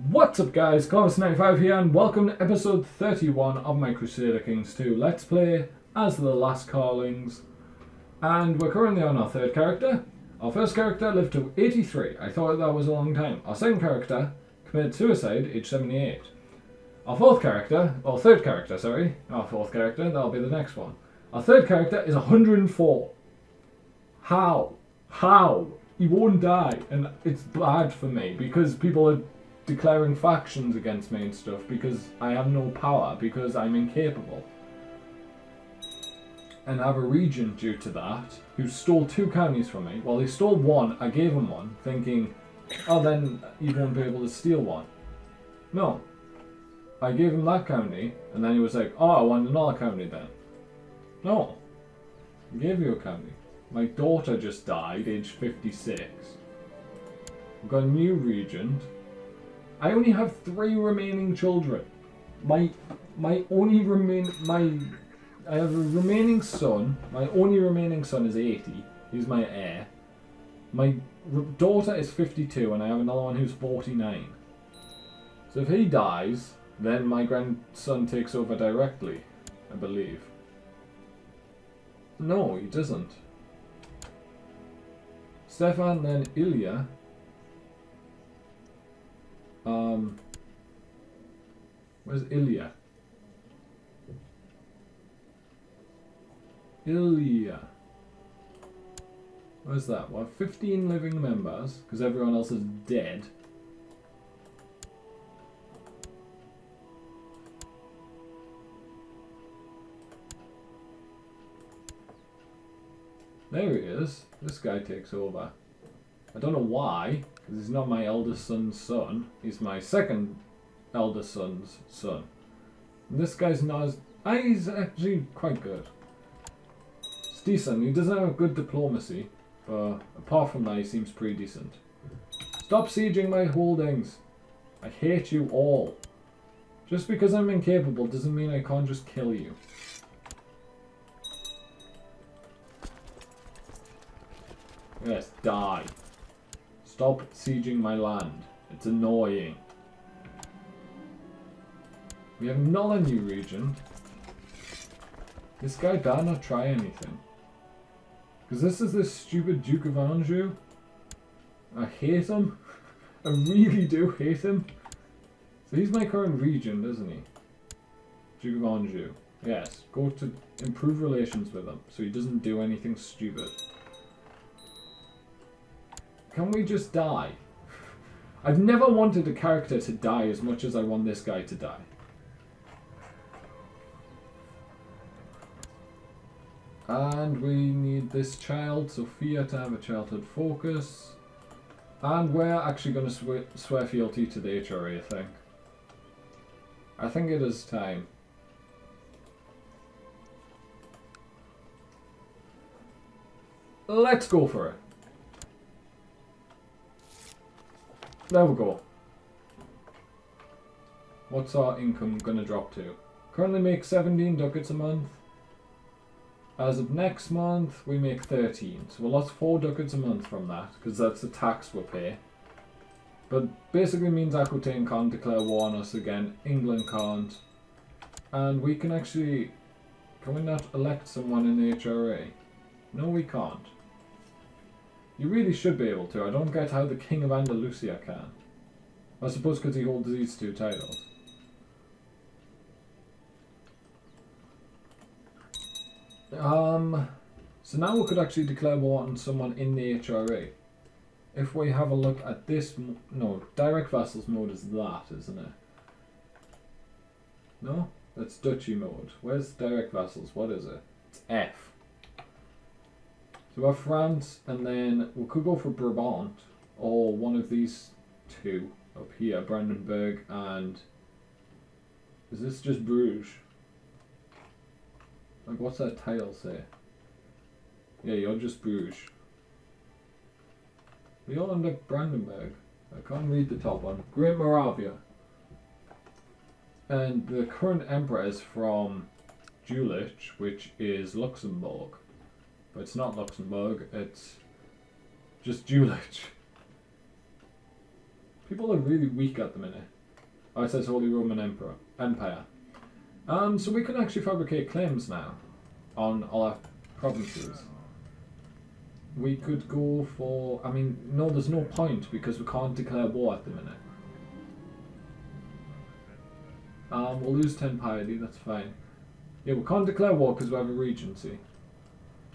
What's up guys, Clovis95 here and welcome to episode 31 of my Crusader Kings 2 Let's Play as the last Karlings. And we're currently on our third character. Our first character lived to 83, I thought that was a long time. Our second character committed suicide age 78. Our third character, that'll be the next one. Our third character is 104. How? He won't die, and it's bad for me because people are declaring factions against me and stuff because I have no power, because I'm incapable. And I have a regent due to that who stole 2 counties from me. Well, he stole 1, I gave him 1, thinking, oh, then he won't be able to steal 1. No. I gave him that county, and then he was like, oh, I want another county then. No. I gave you a county. My daughter just died, age 56. We've got a new regent. I only have 3 remaining children. I have a remaining son. My only remaining son is 80. He's my heir. My daughter is 52 and I have another one who's 49. So if he dies, then my grandson takes over directly, I believe. No, he doesn't. Stefan, then Ilya. Where's Ilya? Where's that? Well, 15 living members, because everyone else is dead. There he is. This guy takes over. I don't know why, because he's not my eldest son's son. He's my second eldest son's son. And this guy's not as... he's actually quite good. It's decent. He doesn't have good diplomacy, but apart from that, he seems pretty decent. Stop sieging my holdings. I hate you all. Just because I'm incapable doesn't mean I can't just kill you. Yes, die. Stop sieging my land. It's annoying. We have another new regent. This guy dare not try anything. Because this is this stupid Duke of Anjou. I hate him. I really do hate him. So he's my current regent, isn't he? Duke of Anjou. Yes, go to improve relations with him so he doesn't do anything stupid. Can we just die? I've never wanted a character to die as much as I want this guy to die. And we need this child, Sophia, to have a childhood focus. And we're actually going to swear fealty to the HRA, I think. I think it is time. Let's go for it. There we go. What's our income going to drop to? Currently make 17 ducats a month. As of next month, we make 13. So we lost 4 ducats a month from that, because that's the tax we pay. But basically means Aquitaine can't declare war on us again, England can't. And we can actually... Can we not elect someone in the HRA? No, we can't. You really should be able to. I don't get how the King of Andalusia can. I suppose because he holds these 2 titles. So now we could actually declare war on someone in the HRA. If we have a look at this... No, direct vassals mode is that, isn't it? No? That's duchy mode. Where's direct vassals? What is it? It's F. So we have France, and then we could go for Brabant, or one of these 2 up here, Brandenburg and... Is this just Bruges? Like, what's that title say? Yeah, you're just Bruges. We all end up Brandenburg. I can't read the top one. Great Moravia. And the current emperor is from Jülich, which is Luxembourg. But it's not Luxembourg, it's just Jülich. People are really weak at the minute. Oh, it says Holy Roman Empire. So we can actually fabricate claims now on all our provinces. We could go for... I mean, no, there's no point because we can't declare war at the minute. We'll lose 10 piety, that's fine. Yeah, we can't declare war because we have a regency.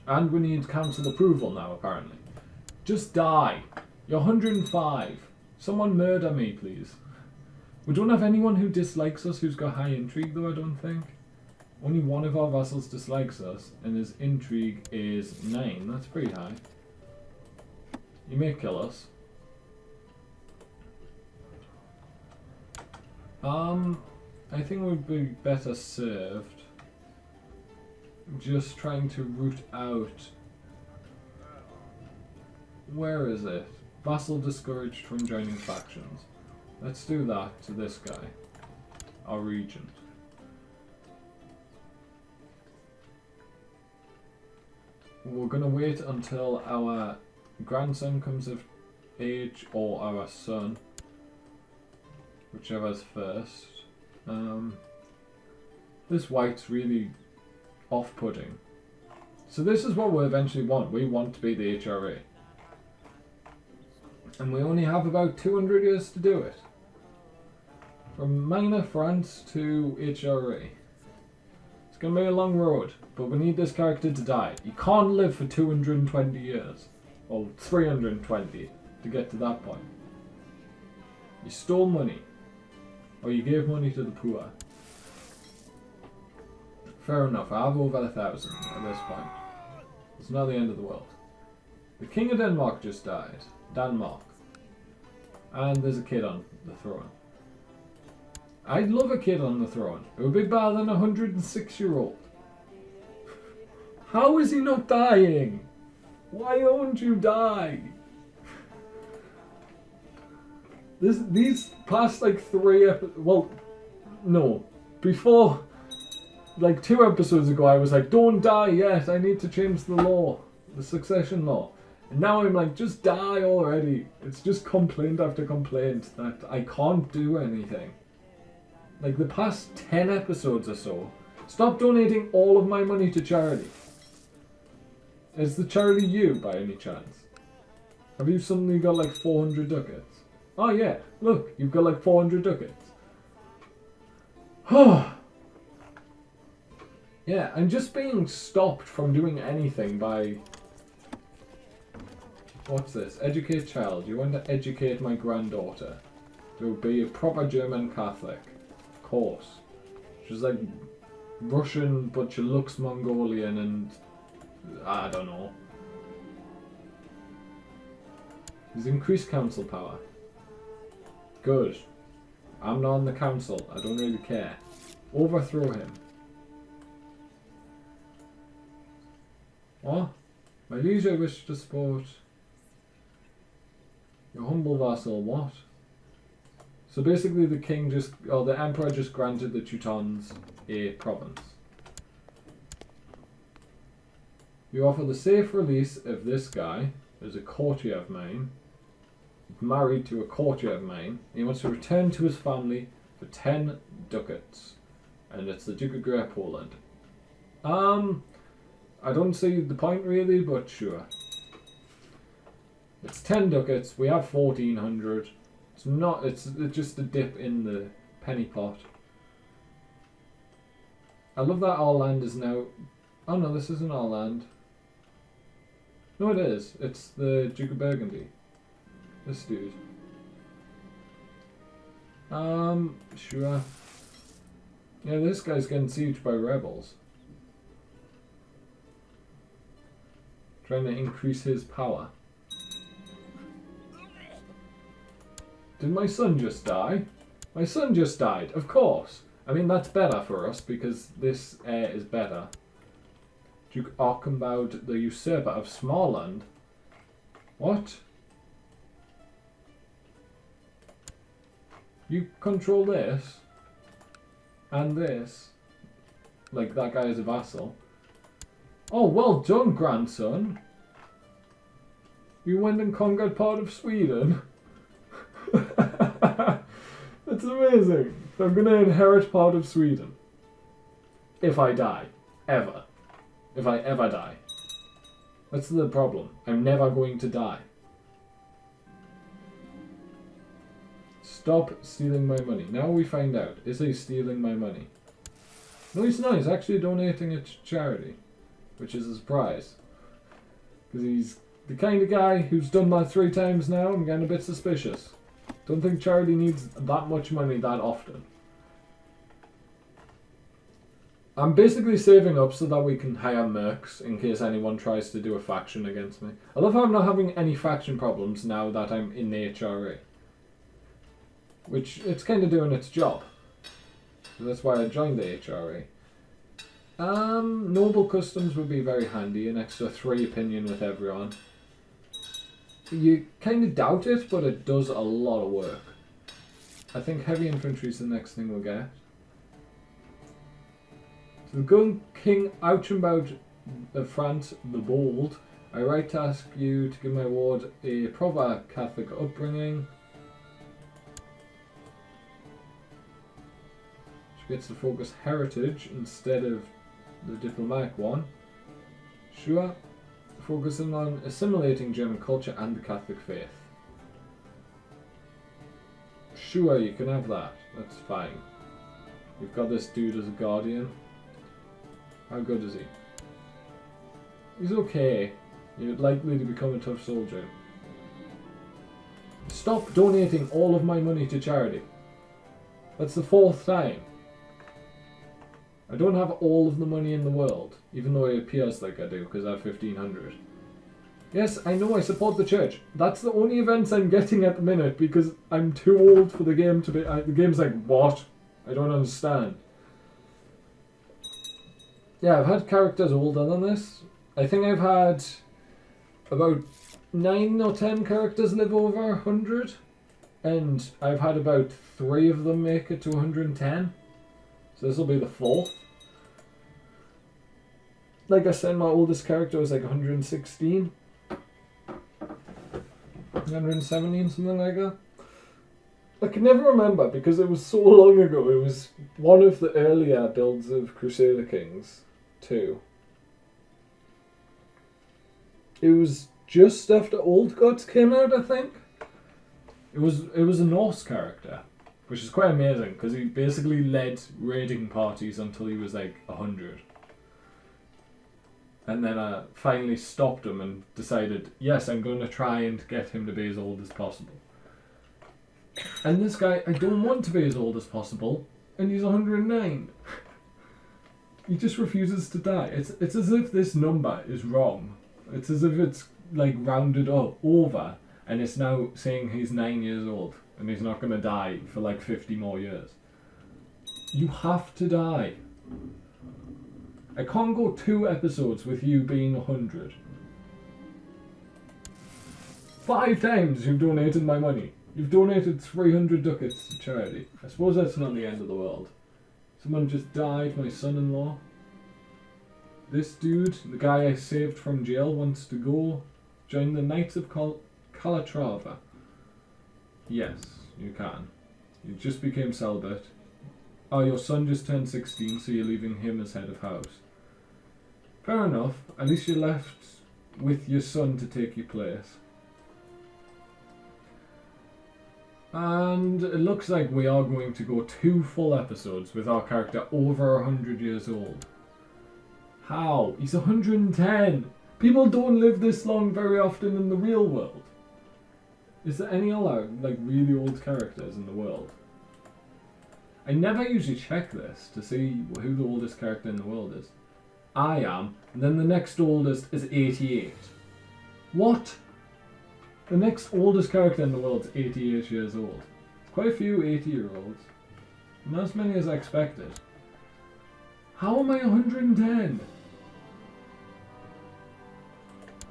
And we need council approval now, apparently. Just die. You're 105. Someone murder me, please. We don't have anyone who dislikes us who's got high intrigue, though, I don't think. Only one of our vassals dislikes us, and his intrigue is 9. That's pretty high. You may kill us. I think we'd be better served just trying to root out... Where is it? Vassal discouraged from joining factions. Let's do that to this guy, our regent. We're going to wait until our grandson comes of age, or our son, whichever's first. This white's really off-putting. So this is what we eventually want. We want to be the HRA. And we only have about 200 years to do it. From minor France to HRA. It's going to be a long road, but we need this character to die. You can't live for 220 years. Or 320 to get to that point. You stole money. Or you gave money to the poor. Fair enough, I have over 1,000 at this point. It's not the end of the world. The King of Denmark just died. Denmark. And there's a kid on the throne. I'd love a kid on the throne. It would be better than a 106-year-old. How is he not dying? Why won't you die? These past like 3 episodes, well, no, before, like 2 episodes ago I was like, don't die yet, I need to change the law, the succession law. And now I'm like, just die already. It's just complaint after complaint that I can't do anything. Like the past 10 episodes or so, stop donating all of my money to charity. Is the charity you, by any chance? Have you suddenly got like 400 ducats? Oh yeah, look, you've got like 400 ducats. Yeah, I'm just being stopped from doing anything by... What's this? Educate child. You want to educate my granddaughter to be a proper German Catholic. Of course. She's like Russian, but she looks Mongolian and... I don't know. He's increased council power. Good. I'm not on the council. I don't really care. Overthrow him. What? My liege, I wish to support your humble vassal. What? So basically the king just, or the emperor just granted the Teutons a province. You offer the safe release of this guy as a courtier of mine. Married to a courtier of mine. He wants to return to his family for 10 ducats. And it's the Duke of Grey Poland. I don't see the point really, but sure. It's 10 ducats, we have 1,400. It's not, it's just a dip in the penny pot. I love that our land is now... Oh no, this isn't our land. No, it is. It's the Duke of Burgundy. This dude. Sure. Yeah, this guy's getting sieged by rebels. Trying to increase his power. Did my son just die? My son just died, of course. I mean, that's better for us because this heir is better. Duke Archambaud, the usurper of Smallland. What? You control this? And this? Like that guy is a vassal. Oh, well done, grandson. You went and conquered part of Sweden. That's amazing. I'm gonna inherit part of Sweden. If I die. Ever. If I ever die. That's the problem. I'm never going to die. Stop stealing my money. Now we find out. Is he stealing my money? No, he's not. He's actually donating it to charity. Which is a surprise. Because he's the kind of guy who's done that 3 times now. I'm getting a bit suspicious. Don't think charity needs that much money that often. I'm basically saving up so that we can hire mercs in case anyone tries to do a faction against me. I love how I'm not having any faction problems now that I'm in the HRA. Which, it's kind of doing its job. So that's why I joined the HRA. Noble customs would be very handy, an extra 3 opinion with everyone. You kind of doubt it, but it does a lot of work. I think heavy infantry is the next thing we'll get. So the Gun King Ouchambout of France the Bold, I write to ask you to give my ward a proper Catholic upbringing. She gets to focus heritage instead of the diplomatic one. Sure. Focusing on assimilating German culture and the Catholic faith. Sure, you can have that. That's fine. We've got this dude as a guardian. How good is he? He's okay. You're likely to become a tough soldier. Stop donating all of my money to charity. That's the 4th time. I don't have all of the money in the world, even though it appears like I do, because I have 1,500. Yes, I know I support the church. That's the only events I'm getting at the minute, because I'm too old for the game to be... the game's like, what? I don't understand. Yeah, I've had characters older than this. I think I've had about 9 or 10 characters live over 100. And I've had about 3 of them make it to 110. So this will be the 4th. Like I said, my oldest character was like 116. 117, something like that. I can never remember because it was so long ago. It was one of the earlier builds of Crusader Kings 2. It was just after Old Gods came out, I think. It was a Norse character, which is quite amazing because he basically led raiding parties until he was like 100. And then I finally stopped him and decided, yes, I'm going to try and get him to be as old as possible. And this guy, I don't want to be as old as possible, and he's 109. He just refuses to die. It's as if this number is wrong. It's as if it's like rounded up over, and it's now saying he's 9 years old, and he's not going to die for like 50 more years. You have to die. I can't go 2 episodes with you being 100. 5 times you've donated my money. You've donated 300 ducats to charity. I suppose that's not the end of the world. Someone just died, my son-in-law. This dude, the guy I saved from jail, wants to go join the Knights of Calatrava. Yes, you can. You just became celibate. Oh, your son just turned 16, so you're leaving him as head of house. Fair enough. At least you're left with your son to take your place. And it looks like we are going to go 2 full episodes with our character over 100 years old. How? He's 110! People don't live this long very often in the real world. Is there any other, like, really old characters in the world? I never usually check this to see who the oldest character in the world is. I am, and then the next oldest is 88. What? The next oldest character in the world is 88 years old. Quite a few 80-year-olds. Not as many as I expected. How am I 110?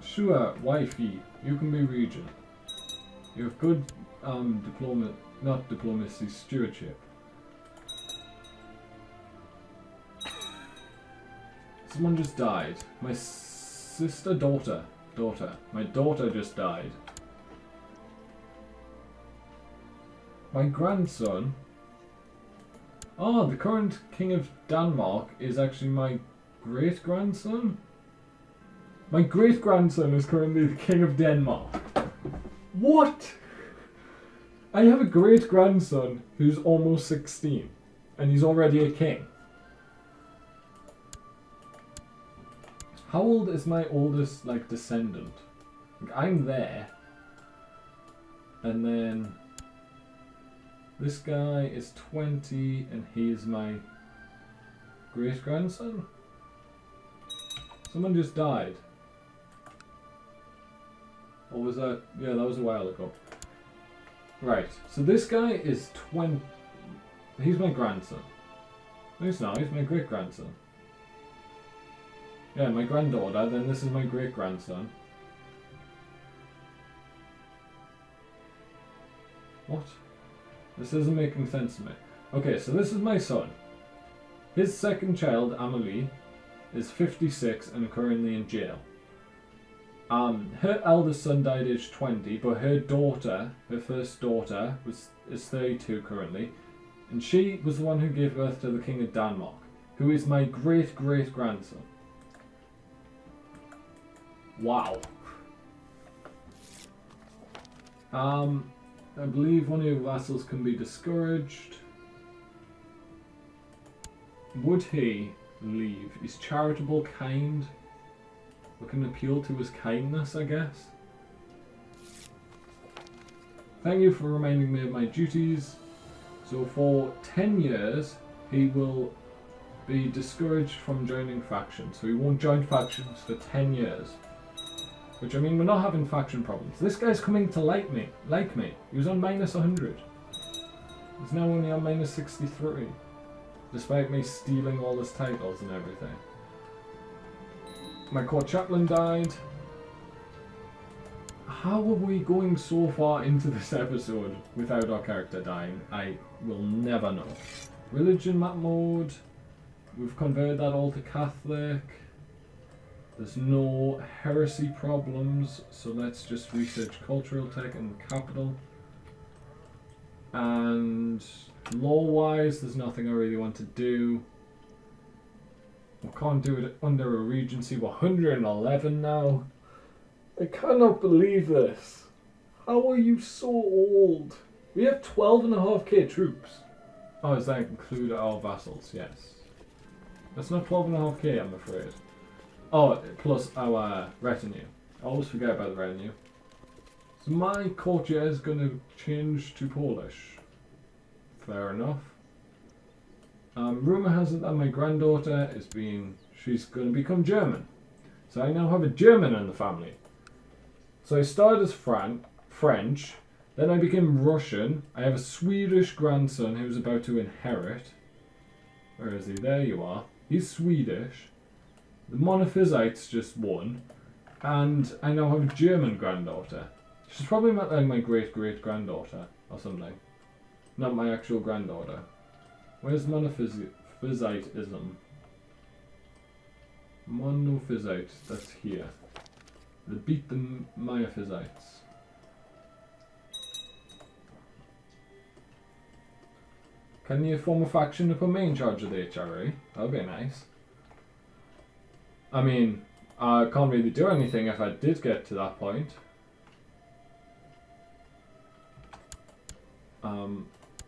Sure, wifey, you can be regent. You have good stewardship. Someone just died. My daughter. My daughter just died. My grandson Oh, the current king of Denmark is actually my great-grandson? My great-grandson is currently the king of Denmark. What? I have a great-grandson who's almost 16, and he's already a king. How old is my oldest, like, descendant? Like, I'm there. And then this guy is 20, and he's my great-grandson? Someone just died. Or was that? Yeah, that was a while ago. Right, so this guy is 20. He's my grandson. No, he's not, he's my great-grandson. Yeah, my granddaughter, then this is my great-grandson. What? This isn't making sense to me. Okay, so this is my son. His second child, Amelie, is 56 and currently in jail. Her eldest son died age 20, but her daughter, her first daughter, is 32 currently, and she was the one who gave birth to the King of Denmark, who is my great-great-grandson. Wow. I believe one of your vassals can be discouraged. Would he leave? He's charitable, kind. We can appeal to his kindness, I guess. Thank you for reminding me of my duties. So for 10 years, he will be discouraged from joining factions. So he won't join factions for 10 years. Which, I mean, we're not having faction problems. This guy's coming to like me. He was on minus 100. He's now only on minus 63. Despite me stealing all his titles and everything. My court chaplain died. How are we going so far into this episode without our character dying? I will never know. Religion map mode. We've converted that all to Catholic. There's no heresy problems, so let's just research cultural tech in the capital. And law-wise, there's nothing I really want to do. We can't do it under a regency. We're 111 now. I cannot believe this. How are you so old? We have 12.5k troops. Oh, does that include our vassals? Yes. That's not 12.5k, I'm afraid. Oh, plus our retinue. I always forget about the retinue. So my courtier is going to change to Polish. Fair enough. Rumour has it that my granddaughter she's going to become German. So I now have a German in the family. So I started as French, then I became Russian. I have a Swedish grandson who's about to inherit. Where is he? There you are. He's Swedish. The Monophysites just won. And I now have a German granddaughter. She's probably like my great-great-granddaughter or something. Not my actual granddaughter. Where's Monophysitism? Monophysite, that's here. They beat the Myophysites. Can you form a faction to put me in charge of the HRA? That would be nice. I mean, I can't really do anything if I did get to that point.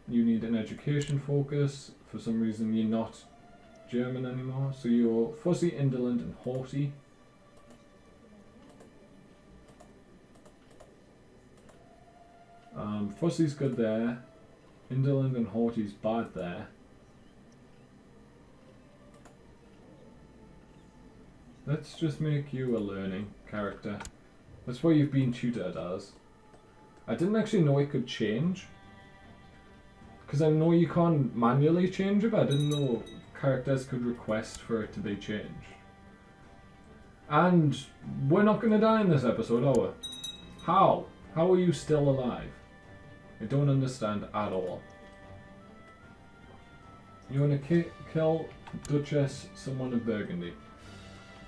You need an education focus. For some reason you're not German anymore, so you're fussy, indolent and haughty. Fussy's good there. Indolent and haughty's bad there. Let's just make you a learning character. That's what you've been tutored as. I didn't actually know it could change. Because I know you can't manually change it, but I didn't know characters could request for it to be changed. And we're not going to die in this episode, are we? How? How are you still alive? I don't understand at all. You want to kill Duchess, someone of Burgundy.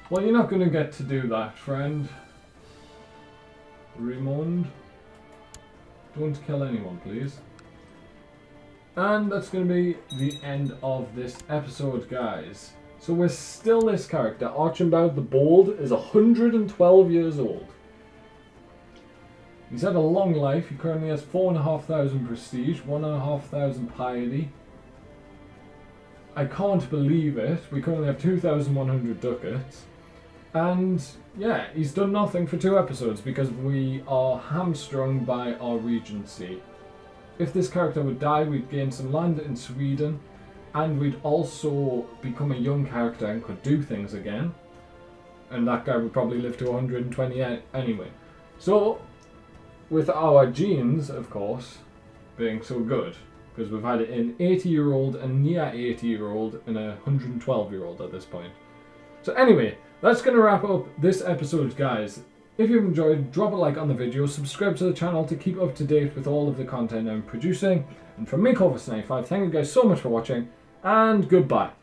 Well, you're not going to get to do that, friend. Raymond. Don't kill anyone, please. And that's going to be the end of this episode, guys. So we're still this character. Archambaud the Bold is 112 years old. He's had a long life. He currently has 4,500 prestige, 1,500 piety. I can't believe it. We currently have 2,100 ducats. And yeah, he's done nothing for 2 episodes because we are hamstrung by our regency. If this character would die, we'd gain some land in Sweden, and we'd also become a young character and could do things again. And that guy would probably live to 120 anyway. So, with our genes, of course, being so good, because we've had an 80-year-old, a near 80-year-old, and a 112-year-old at this point. So anyway, that's going to wrap up this episode, guys. If you've enjoyed, drop a like on the video, subscribe to the channel to keep up to date with all of the content I'm producing. And from me, Corvus95, thank you guys so much for watching, and goodbye.